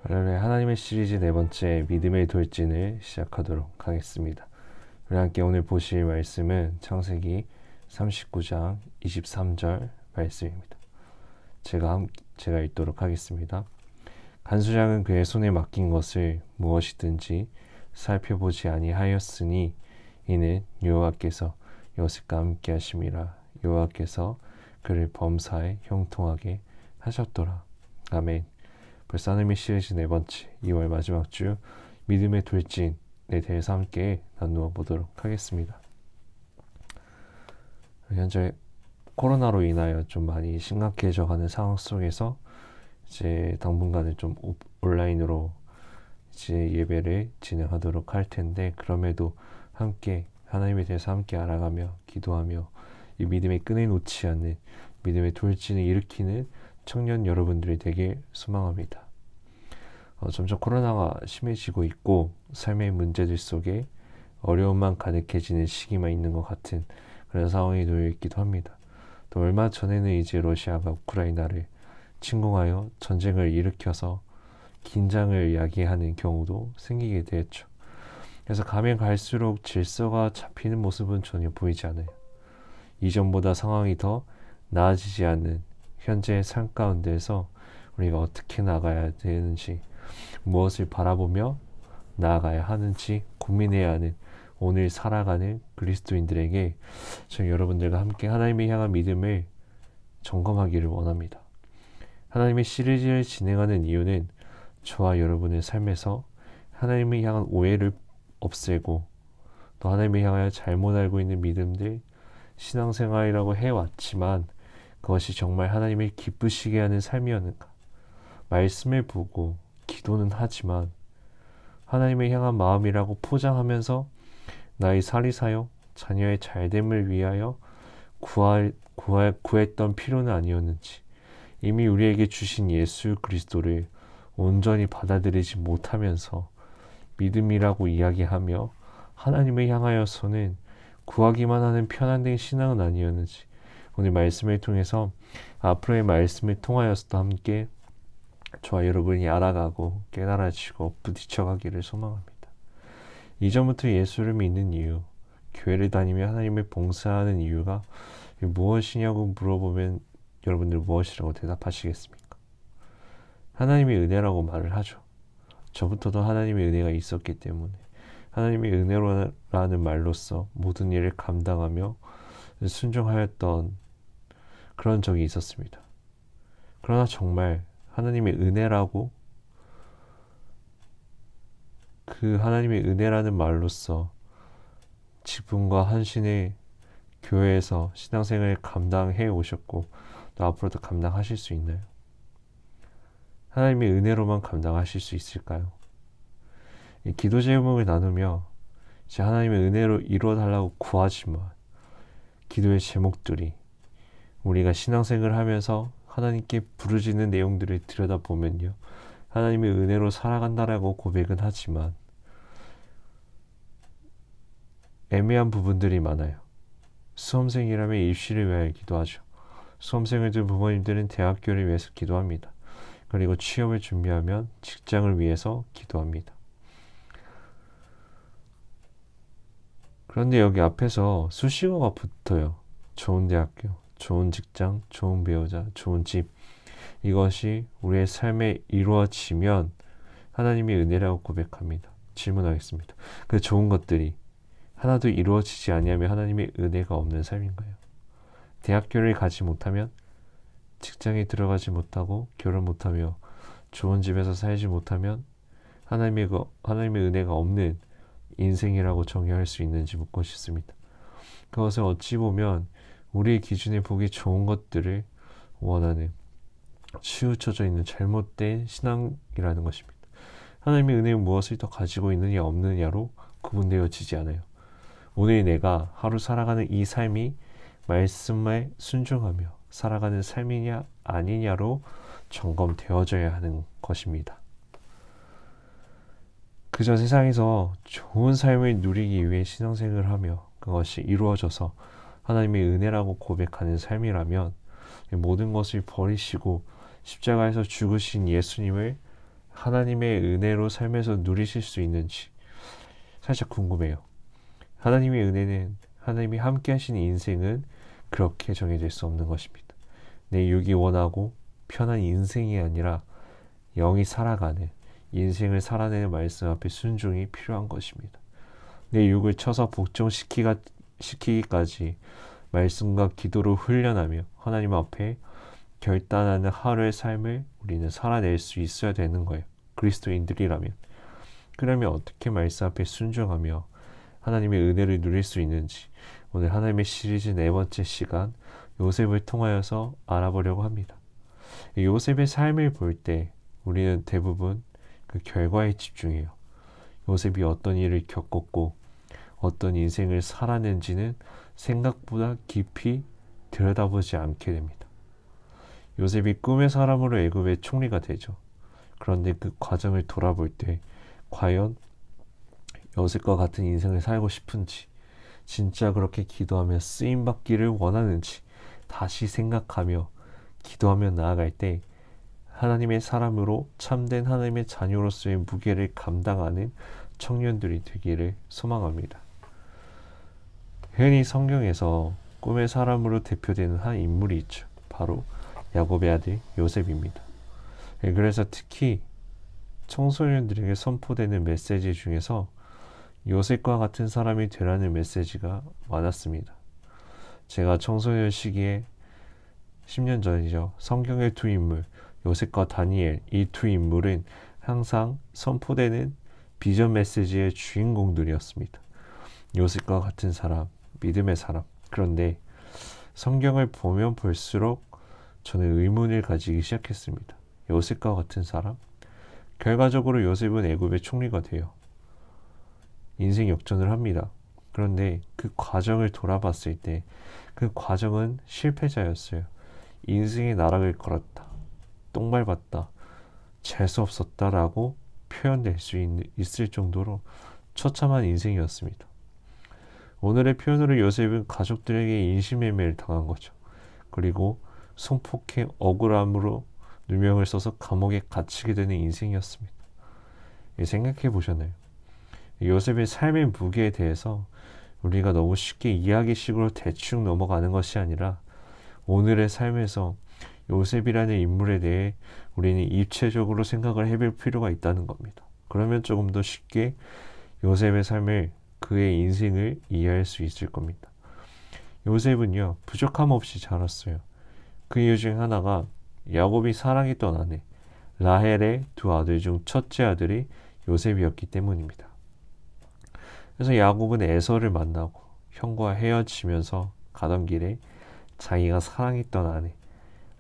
할렐루야. 하나님의 시리즈 네 번째 믿음의 돌진을 시작하도록 하겠습니다. 우리 함께 오늘 보실 말씀은 창세기 39장 23절 말씀입니다. 제가 읽도록 하겠습니다. 간수장은 그의 손에 맡긴 것을 무엇이든지 살펴보지 아니하였으니 이는 여호와께서 요셉과 함께 하심이라. 여호와께서 그를 범사에 형통하게 하셨더라. 아멘. 벌써 하나님의 시리즈 네 번째 2월 마지막 주 믿음의 돌진에 대해서 함께 나누어 보도록 하겠습니다. 현재 코로나로 인하여 좀 많이 심각해져가는 상황 속에서 이제 당분간은 좀 온라인으로 이제 예배를 진행하도록 할 텐데, 그럼에도 함께 하나님에 대해서 함께 알아가며 기도하며 이 믿음의 끈을 놓지 않는 믿음의 돌진을 일으키는 청년 여러분들이 되길 소망합니다. 점점 코로나가 심해지고 있고 삶의 문제들 속에 어려움만 가득해지는 시기만 있는 것 같은 그런 상황이 놓여 있기도 합니다. 또 얼마 전에는 이제 러시아가 우크라이나를 침공하여 전쟁을 일으켜서 긴장을 야기하는 경우도 생기게 되었죠. 그래서 가면 갈수록 질서가 잡히는 모습은 전혀 보이지 않아요. 이전보다 상황이 더 나아지지 않는 현재의 삶 가운데서 우리가 어떻게 나가야 되는지, 무엇을 바라보며 나아가야 하는지 고민해야 하는 오늘 살아가는 그리스도인들에게 저희 여러분들과 함께 하나님을 향한 믿음을 점검하기를 원합니다. 하나님의 시리즈를 진행하는 이유는 저와 여러분의 삶에서 하나님을 향한 오해를 없애고 또 하나님을 향하여 잘못 알고 있는 믿음들, 신앙생활이라고 해왔지만 그것이 정말 하나님을 기쁘시게 하는 삶이었는가, 말씀을 보고 기도는 하지만 하나님을 향한 마음이라고 포장하면서 나의 사리사욕, 자녀의 잘됨을 위하여 구했던 필요는 아니었는지, 이미 우리에게 주신 예수 그리스도를 온전히 받아들이지 못하면서 믿음이라고 이야기하며 하나님을 향하여서는 구하기만 하는 편안된 신앙은 아니었는지, 오늘 말씀을 통해서 앞으로의 말씀을 통하여서도 함께 저와 여러분이 알아가고 깨달아지고 부딪혀가기를 소망합니다. 이전부터 예수를 믿는 이유, 교회를 다니며 하나님을 봉사하는 이유가 무엇이냐고 물어보면 여러분들 무엇이라고 대답하시겠습니까? 하나님의 은혜라고 말을 하죠. 저부터도 하나님의 은혜가 있었기 때문에 하나님의 은혜라는 말로써 모든 일을 감당하며 순종하였던 그런 적이 있었습니다. 그러나 정말 하나님의 은혜라고, 그 하나님의 은혜라는 말로써 직분과 헌신을 교회에서 신앙생활을 감당해 오셨고 또 앞으로도 감당하실 수 있나요? 하나님의 은혜로만 감당하실 수 있을까요? 이 기도 제목을 나누며 이제 하나님의 은혜로 이루어달라고 구하지만 기도의 제목들이 우리가 신앙생활을 하면서 하나님께 부르짖는 내용들을 들여다보면요, 하나님의 은혜로 살아간다라고 고백은 하지만 애매한 부분들이 많아요. 수험생이라면 입시를 위하여 기도하죠. 수험생을 둔 부모님들은 대학교를 위해서 기도합니다. 그리고 취업을 준비하면 직장을 위해서 기도합니다. 그런데 여기 앞에서 수식어가 붙어요. 좋은 대학교, 좋은 직장, 좋은 배우자, 좋은 집. 이것이 우리의 삶에 이루어지면 하나님의 은혜라고 고백합니다. 질문하겠습니다. 그 좋은 것들이 하나도 이루어지지 아니하면 하나님의 은혜가 없는 삶인가요? 대학교를 가지 못하면, 직장에 들어가지 못하고 결혼 못하며 좋은 집에서 살지 못하면 하나님의 은혜가 없는 인생이라고 정의할 수 있는지 묻고 싶습니다. 그것을 어찌 보면 우리의 기준에 보기 좋은 것들을 원하는 치우쳐져 있는 잘못된 신앙이라는 것입니다. 하나님의 은혜는 무엇을 더 가지고 있느냐 없느냐로 구분되어지지 않아요. 오늘 내가 하루 살아가는 이 삶이 말씀에 순종하며 살아가는 삶이냐 아니냐로 점검되어져야 하는 것입니다. 그저 세상에서 좋은 삶을 누리기 위해 신앙생활을 하며 그것이 이루어져서 하나님의 은혜라고 고백하는 삶이라면 모든 것을 버리시고 십자가에서 죽으신 예수님을 하나님의 은혜로 삶에서 누리실 수 있는지 살짝 궁금해요. 하나님의 은혜는, 하나님이 함께 하시는 인생은 그렇게 정해질 수 없는 것입니다. 내 육이 원하고 편한 인생이 아니라 영이 살아가는 인생을 살아내는 말씀 앞에 순종이 필요한 것입니다. 내 육을 쳐서 복종시키기까지 말씀과 기도로 훈련하며 하나님 앞에 결단하는 하루의 삶을 우리는 살아낼 수 있어야 되는 거예요. 그리스도인들이라면. 그러면 어떻게 말씀 앞에 순종하며 하나님의 은혜를 누릴 수 있는지 오늘 하나님의 시리즈 4번째 시간 요셉을 통하여서 알아보려고 합니다. 요셉의 삶을 볼 때 우리는 대부분 그 결과에 집중해요. 요셉이 어떤 일을 겪었고 어떤 인생을 살았는지는 생각보다 깊이 들여다보지 않게 됩니다. 요셉이 꿈의 사람으로 애굽의 총리가 되죠. 그런데 그 과정을 돌아볼 때 과연 요셉과 같은 인생을 살고 싶은지, 진짜 그렇게 기도하며 쓰임받기를 원하는지 다시 생각하며 기도하며 나아갈 때 하나님의 사람으로 참된 하나님의 자녀로서의 무게를 감당하는 청년들이 되기를 소망합니다. 흔히 성경에서 꿈의 사람으로 대표되는 한 인물이 있죠. 바로 야곱의 아들 요셉입니다. 그래서 특히 청소년들에게 선포되는 메시지 중에서 요셉과 같은 사람이 되라는 메시지가 많았습니다. 제가 청소년 시기에 10년 전이죠. 성경의 두 인물 요셉과 다니엘, 이 두 인물은 항상 선포되는 비전 메시지의 주인공들이었습니다. 요셉과 같은 사람, 믿음의 사람. 그런데 성경을 보면 볼수록 저는 의문을 가지기 시작했습니다. 요셉과 같은 사람? 결과적으로 요셉은 애굽의 총리가 돼요. 인생 역전을 합니다. 그런데 그 과정을 돌아봤을 때 그 과정은 실패자였어요. 인생의 나락을 걸었다. 똥 밟았다. 재수 없었다라고 표현될 수 있을 정도로 처참한 인생이었습니다. 오늘의 표현으로 요셉은 가족들에게 인신매매를 당한 거죠. 그리고 성폭행 억울함으로 누명을 써서 감옥에 갇히게 되는 인생이었습니다. 생각해 보셨나요? 요셉의 삶의 무게에 대해서 우리가 너무 쉽게 이야기식으로 대충 넘어가는 것이 아니라 오늘의 삶에서 요셉이라는 인물에 대해 우리는 입체적으로 생각을 해볼 필요가 있다는 겁니다. 그러면 조금 더 쉽게 요셉의 삶을, 그의 인생을 이해할 수 있을 겁니다. 요셉은요, 부족함 없이 자랐어요. 그 이유 중 하나가 야곱이 사랑했던 아내 라헬의 두 아들 중 첫째 아들이 요셉이었기 때문입니다. 그래서 야곱은 에서를 만나고 형과 헤어지면서 가던 길에 자기가 사랑했던 아내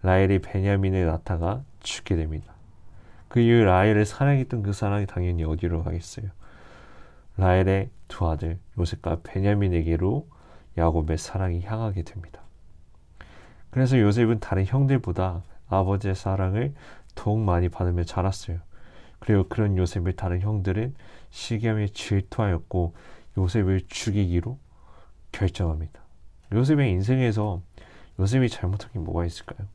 라헬이 베냐민을 낳다가 죽게 됩니다. 그 이후 라헬을 사랑했던 그 사랑이 당연히 어디로 가겠어요? 라헬의 두 아들 요셉과 베냐민에게로 야곱의 사랑이 향하게 됩니다. 그래서 요셉은 다른 형들보다 아버지의 사랑을 더욱 많이 받으며 자랐어요. 그리고 그런 요셉을 다른 형들은 시기함에 질투하였고 요셉을 죽이기로 결정합니다. 요셉의 인생에서 요셉이 잘못한 게 뭐가 있을까요?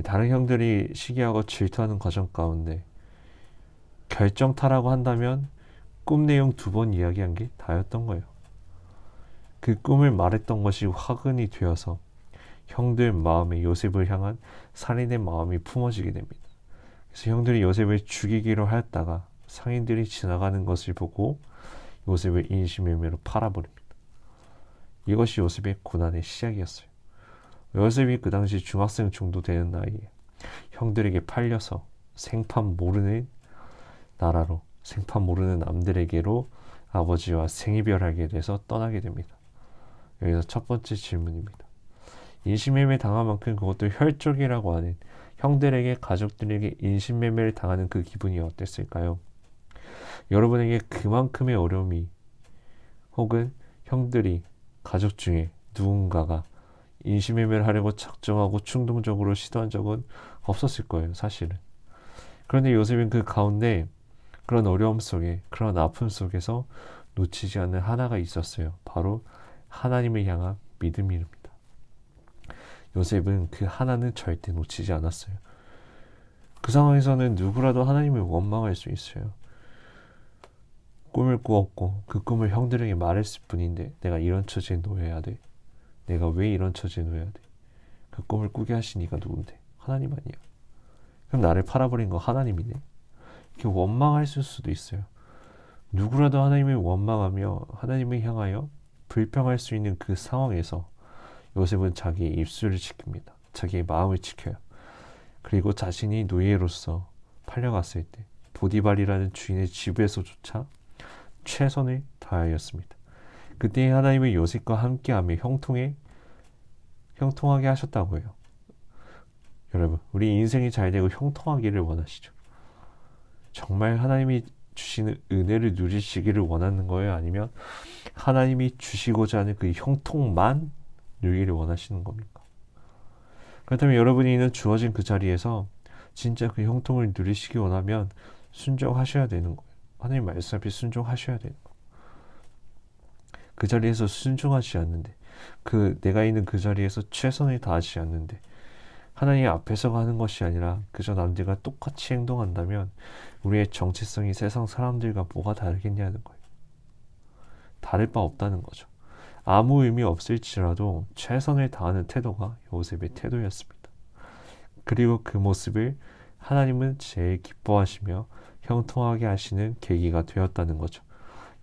다른 형들이 시기하고 질투하는 과정 가운데 결정타라고 한다면 꿈 내용 2번 이야기한 게 다였던 거예요. 그 꿈을 말했던 것이 화근이 되어서 형들 마음에 요셉을 향한 살인의 마음이 품어지게 됩니다. 그래서 형들이 요셉을 죽이기로 하였다가 상인들이 지나가는 것을 보고 요셉을 인신매매로 팔아버립니다. 이것이 요셉의 고난의 시작이었어요. 요셉이 그 당시 중학생 정도 되는 나이에 형들에게 팔려서 생판 모르는 나라로, 생판 모르는 남들에게로 아버지와 생이별하게 돼서 떠나게 됩니다. 여기서 첫 번째 질문입니다. 인신매매 당한 만큼 그것도 혈족이라고 하는 형들에게, 가족들에게 인신매매를 당하는 그 기분이 어땠을까요? 여러분에게 그만큼의 어려움이, 혹은 형들이, 가족 중에 누군가가 인신매매를 하려고 작정하고 충동적으로 시도한 적은 없었을 거예요, 사실은. 그런데 요셉은 그 가운데 그런 어려움 속에, 그런 아픔 속에서 놓치지 않는 하나가 있었어요. 바로 하나님을 향한 믿음입니다. 요셉은 그 하나는 절대 놓치지 않았어요. 그 상황에서는 누구라도 하나님을 원망할 수 있어요. 꿈을 꾸었고 그 꿈을 형들에게 말했을 뿐인데 내가 이런 처지에 놓여야 돼. 내가 왜 이런 처지에 놓여야 돼. 그 꿈을 꾸게 하신 이가 누군데? 하나님 아니야. 그럼 나를 팔아버린 거 하나님이네. 이렇게 원망할 수도 있어요. 누구라도 하나님을 원망하며 하나님을 향하여 불평할 수 있는 그 상황에서 요셉은 자기의 입술을 지킵니다. 자기의 마음을 지켜요. 그리고 자신이 노예로서 팔려갔을 때 보디발이라는 주인의 집에서조차 최선을 다하였습니다. 그때 하나님은 요셉과 함께하며 형통하게 하셨다고 해요. 여러분, 우리 인생이 잘 되고 형통하기를 원하시죠? 정말 하나님이 주시는 은혜를 누리시기를 원하는 거예요? 아니면 하나님이 주시고자 하는 그 형통만 누리기를 원하시는 겁니까? 그렇다면 여러분이 있는 주어진 그 자리에서 진짜 그 형통을 누리시기 원하면 순종하셔야 되는 거예요. 하나님 말씀 앞에 순종하셔야 되는 거예요. 그 자리에서 순종하지 않는데, 내가 있는 그 자리에서 최선을 다하지 않는데, 하나님 앞에서 하는 것이 아니라 그저 남들과 똑같이 행동한다면 우리의 정체성이 세상 사람들과 뭐가 다르겠냐는 거예요. 다를 바 없다는 거죠. 아무 의미 없을지라도 최선을 다하는 태도가 요셉의 태도였습니다. 그리고 그 모습을 하나님은 제일 기뻐하시며 형통하게 하시는 계기가 되었다는 거죠.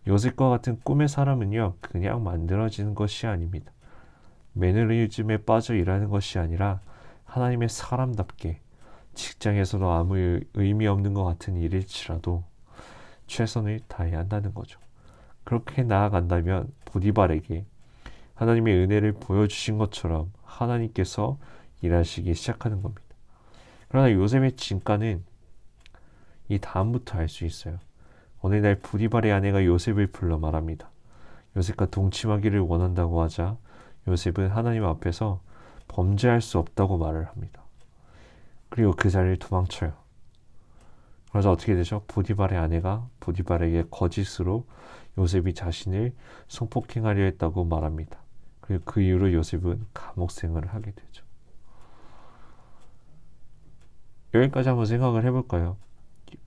요셉과 같은 꿈의 사람은요, 그냥 만들어지는 것이 아닙니다. 매너리즘에 빠져 일하는 것이 아니라 하나님의 사람답게 직장에서도 아무 의미 없는 것 같은 일일지라도 최선을 다해야 한다는 거죠. 그렇게 나아간다면 보디발에게 하나님의 은혜를 보여주신 것처럼 하나님께서 일하시기 시작하는 겁니다. 그러나 요셉의 진가는 이 다음부터 알 수 있어요. 어느 날 보디발의 아내가 요셉을 불러 말합니다. 요셉과 동침하기를 원한다고 하자 요셉은 하나님 앞에서 범죄할 수 없다고 말을 합니다. 그리고 그 자리를 도망쳐요. 그래서 어떻게 되죠? 보디발의 아내가 보디발에게 거짓으로 요셉이 자신을 성폭행하려 했다고 말합니다. 그리고 그 이후로 요셉은 감옥 생활을 하게 되죠. 여기까지 한번 생각을 해볼까요?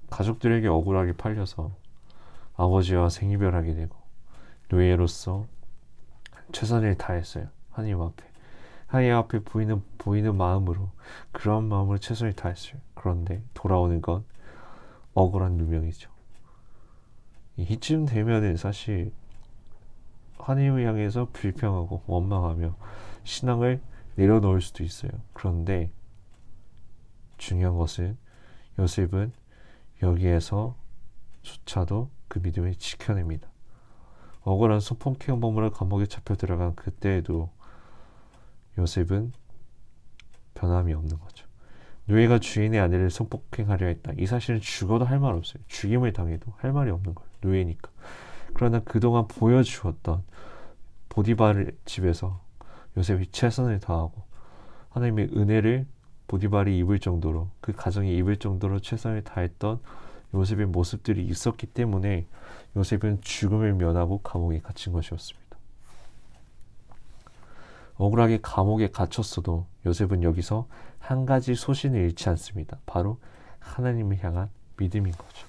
가족들에게 억울하게 팔려서 아버지와 생이별하게 되고 노예로서 최선을 다했어요. 하나님 앞에 보이는 마음으로, 그런 마음으로 최선을 다했어요. 그런데 돌아오는 건 억울한 누명이죠. 이쯤 되면은 사실 하나님을 향해서 불평하고 원망하며 신앙을 내려놓을 수도 있어요. 그런데 중요한 것은 요셉은 여기에서조차도 그 믿음을 지켜냅니다. 억울한 성폭행범으로 감옥에 잡혀 들어간 그때에도 요셉은 변함이 없는 거죠. 노예가 주인의 아내를 성폭행하려 했다. 이 사실은 죽어도 할 말 없어요. 죽임을 당해도 할 말이 없는 거예요. 노예니까. 그러나 그동안 보여주었던 보디발 집에서 요셉이 최선을 다하고 하나님의 은혜를 보디발이 입을 정도로, 그 가정이 입을 정도로 최선을 다했던 요셉의 모습들이 있었기 때문에 요셉은 죽음을 면하고 감옥에 갇힌 것이었습니다. 억울하게 감옥에 갇혔어도 요셉은 여기서 한 가지 소신을 잃지 않습니다. 바로 하나님을 향한 믿음인 거죠.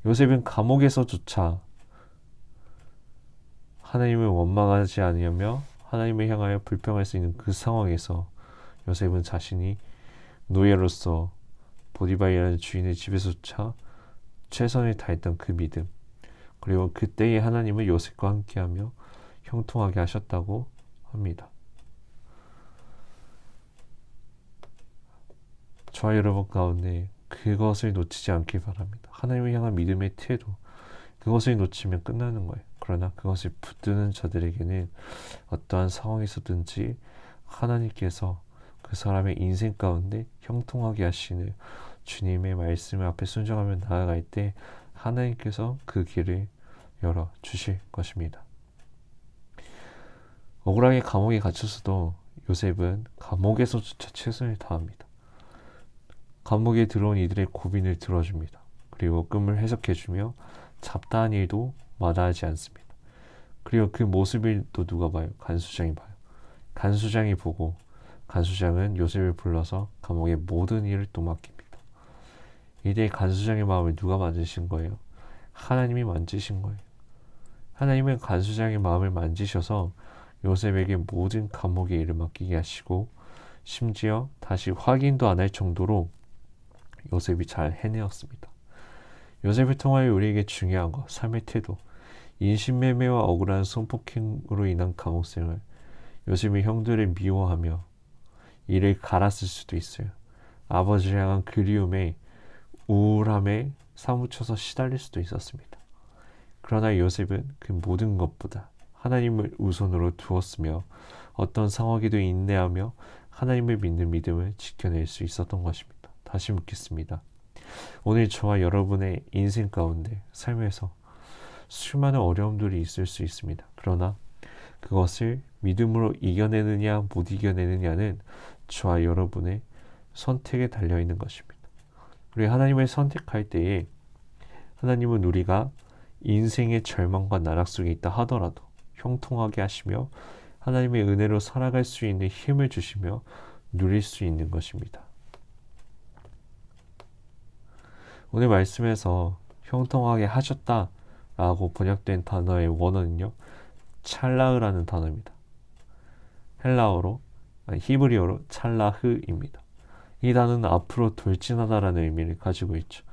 요셉은 감옥에서조차 하나님을 원망하지 않으며 하나님을 향하여 불평할 수 있는 그 상황에서 요셉은 자신이 노예로서 보디발이라는 주인의 집에서조차 최선을 다했던 그 믿음, 그리고 그때의 하나님은 요셉과 함께하며 형통하게 하셨다고 합니다. 저와 여러분 가운데 그것을 놓치지 않길 바랍니다. 하나님을 향한 믿음의 태도, 그것을 놓치면 끝나는 거예요. 그러나 그것을 붙드는 자들에게는 어떠한 상황에서든지 하나님께서 그 사람의 인생 가운데 형통하게 하시는 주님의 말씀 앞에 순종하며 나아갈 때 하나님께서 그 길을 열어 주실 것입니다. 억울하게 감옥에 갇혔어도 요셉은 감옥에서조차 최선을 다합니다. 감옥에 들어온 이들의 고민을 들어줍니다. 그리고 꿈을 해석해주며 잡다한 일도 마다하지 않습니다. 그리고 그 모습을 또 누가 봐요? 간수장이 봐요. 간수장이 보고 간수장은 요셉을 불러서 감옥의 모든 일을 또 맡깁니다. 이때 간수장의 마음을 누가 만지신 거예요? 하나님이 만지신 거예요. 하나님은 간수장의 마음을 만지셔서 요셉에게 모든 감옥의 일을 맡기게 하시고 심지어 다시 확인도 안 할 정도로 요셉이 잘 해내었습니다. 요셉을 통하여 우리에게 중요한 것, 삶의 태도, 인신매매와 억울한 성폭행으로 인한 감옥생활, 요셉이 형들을 미워하며 이를 갈았을 수도 있어요. 아버지를 향한 그리움에 우울함에 사무쳐서 시달릴 수도 있었습니다. 그러나 요셉은 그 모든 것보다 하나님을 우선으로 두었으며 어떤 상황에도 인내하며 하나님을 믿는 믿음을 지켜낼 수 있었던 것입니다. 다시 묻겠습니다. 오늘 저와 여러분의 인생 가운데 삶에서 수많은 어려움들이 있을 수 있습니다. 그러나 그것을 믿음으로 이겨내느냐 못 이겨내느냐는 저와 여러분의 선택에 달려있는 것입니다. 우리 하나님을 선택할 때에 하나님은 우리가 인생의 절망과 나락 속에 있다 하더라도 형통하게 하시며 하나님의 은혜로 살아갈 수 있는 힘을 주시며 누릴 수 있는 것입니다. 오늘 말씀에서 형통하게 하셨다라고 번역된 단어의 원어는요, 찰라흐라는 단어입니다. 히브리어로 찰라흐입니다. 이 단어는 앞으로 돌진하다라는 의미를 가지고 있죠.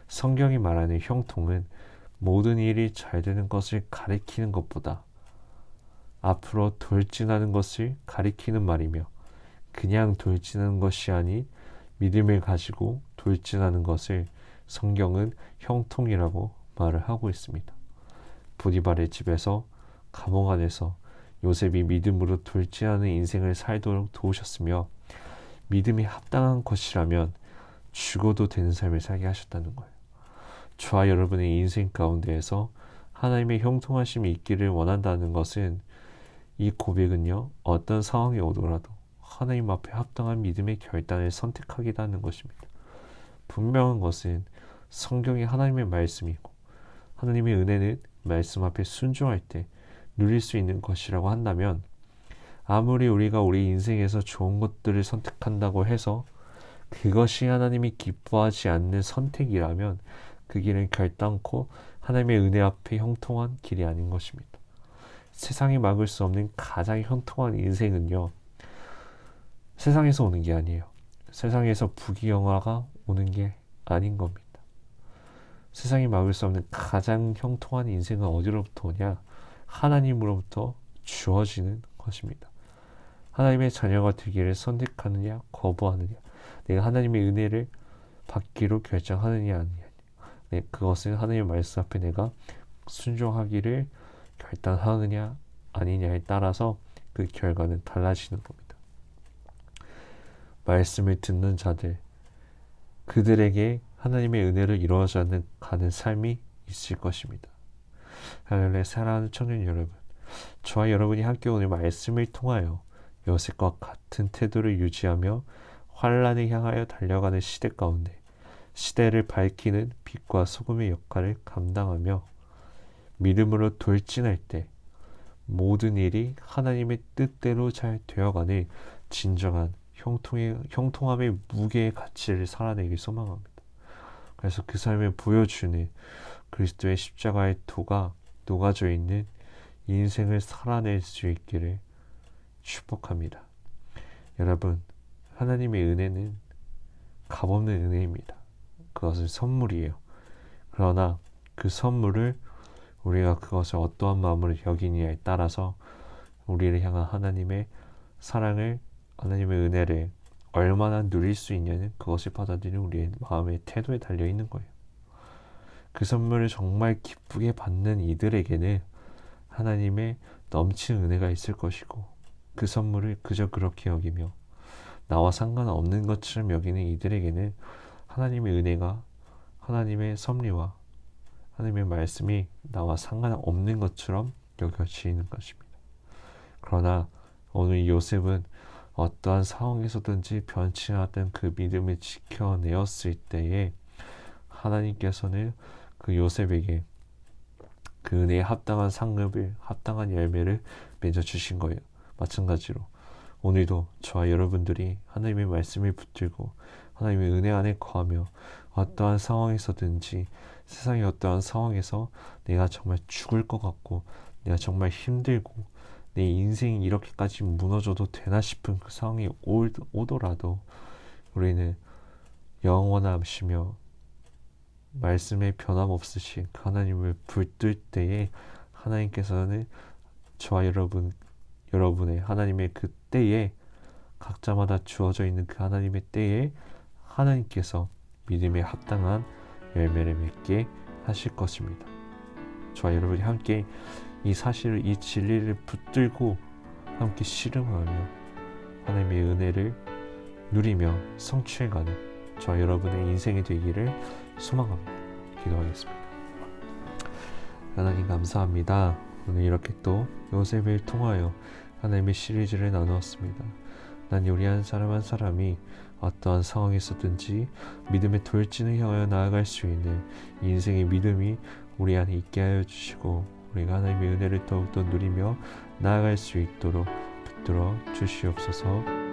성경이 말하는 형통은 모든 일이 잘 되는 것을 가리키는 것보다 앞으로 돌진하는 것을 가리키는 말이며 그냥 돌진하는 것이 아닌 믿음을 가지고 돌진하는 것을 성경은 형통이라고 말을 하고 있습니다. 보디발의 집에서 감옥 안에서 요셉이 믿음으로 돌진하는 인생을 살도록 도우셨으며 믿음이 합당한 것이라면 죽어도 되는 삶을 살게 하셨다는 거예요. 저와 여러분의 인생 가운데에서 하나님의 형통하심이 있기를 원한다는 것은 이 고백은요, 어떤 상황이 오더라도 하나님 앞에 합당한 믿음의 결단을 선택하겠다는 것입니다. 분명한 것은 성경이 하나님의 말씀이고 하나님의 은혜는 말씀 앞에 순종할 때 누릴 수 있는 것이라고 한다면 아무리 우리가 우리 인생에서 좋은 것들을 선택한다고 해서 그것이 하나님이 기뻐하지 않는 선택이라면 그 길은 결단코 하나님의 은혜 앞에 형통한 길이 아닌 것입니다. 세상이 막을 수 없는 가장 형통한 인생은요, 세상에서 오는 게 아니에요. 세상에서 부귀영화가 오는 게 아닌 겁니다. 세상이 막을 수 없는 가장 형통한 인생은 어디로부터 오냐? 하나님으로부터 주어지는 것입니다. 하나님의 자녀가 되기를 선택하느냐 거부하느냐, 내가 하나님의 은혜를 받기로 결정하느냐 아니냐, 그것은 하나님의 말씀 앞에 내가 순종하기를 결단하느냐 아니냐에 따라서 그 결과는 달라지는 겁니다. 말씀을 듣는 자들, 그들에게 하나님의 은혜를 이루어져 가는 삶이 있을 것입니다. 할렐루야. 사랑하는 청년 여러분, 저와 여러분이 함께 오늘 말씀을 통하여 요셉과 같은 태도를 유지하며 환란을 향하여 달려가는 시대 가운데 시대를 밝히는 빛과 소금의 역할을 감당하며 믿음으로 돌진할 때 모든 일이 하나님의 뜻대로 잘 되어가는 진정한 형통함의 무게의 가치를 살아내길 소망합니다. 그래서 그 삶을 보여주는 그리스도의 십자가의 도가 녹아져 있는 인생을 살아낼 수 있기를 축복합니다. 여러분, 하나님의 은혜는 값없는 은혜입니다. 그것은 선물이에요. 그러나 그 선물을 우리가 그것을 어떠한 마음으로 여기느냐에 따라서 우리를 향한 하나님의 사랑을, 하나님의 은혜를 얼마나 누릴 수 있냐는 그것을 받아들이는 우리의 마음의 태도에 달려있는 거예요. 그 선물을 정말 기쁘게 받는 이들에게는 하나님의 넘치는 은혜가 있을 것이고, 그 선물을 그저 그렇게 여기며 나와 상관없는 것처럼 여기는 이들에게는 하나님의 은혜가, 하나님의 섭리와 하나님의 말씀이 나와 상관없는 것처럼 여겨지는 것입니다. 그러나 오늘 요셉은 어떠한 상황에서든지 변치 않았던 그 믿음을 지켜내었을 때에 하나님께서는 그 요셉에게 그 은혜에 합당한 상급을, 합당한 열매를 맺어주신 거예요. 마찬가지로 오늘도 저와 여러분들이 하나님의 말씀을 붙들고 하나님의 은혜 안에 거하며 어떠한 상황에서든지 세상의 어떠한 상황에서 내가 정말 죽을 것 같고 내가 정말 힘들고 내 인생이 이렇게까지 무너져도 되나 싶은 그 상황이 오더라도 우리는 영원하시며 말씀에 변함없으신 그 하나님을 붙들 때에 하나님께서는 저와 여러분의 하나님의 그 때에 각자마다 주어져 있는 그 하나님의 때에 하나님께서 믿음에 합당한 열매를 맺게 하실 것입니다. 저와 여러분이 함께 이 사실을, 이 진리를 붙들고 함께 씨름하며 하나님의 은혜를 누리며 성취해가는 저와 여러분의 인생이 되기를 소망합니다. 기도하겠습니다. 하나님 감사합니다. 오늘 이렇게 또 요셉을 통하여 하나님의 시리즈를 나누었습니다. 난 우리 한 사람 한 사람이 어떠한 상황에 있었든지 믿음의 돌진을 향하여 나아갈 수 있는 인생의 믿음이 우리 안에 있게 하여 주시고 우리가 하나님의 은혜를 더욱더 누리며 나아갈 수 있도록 붙들어 주시옵소서.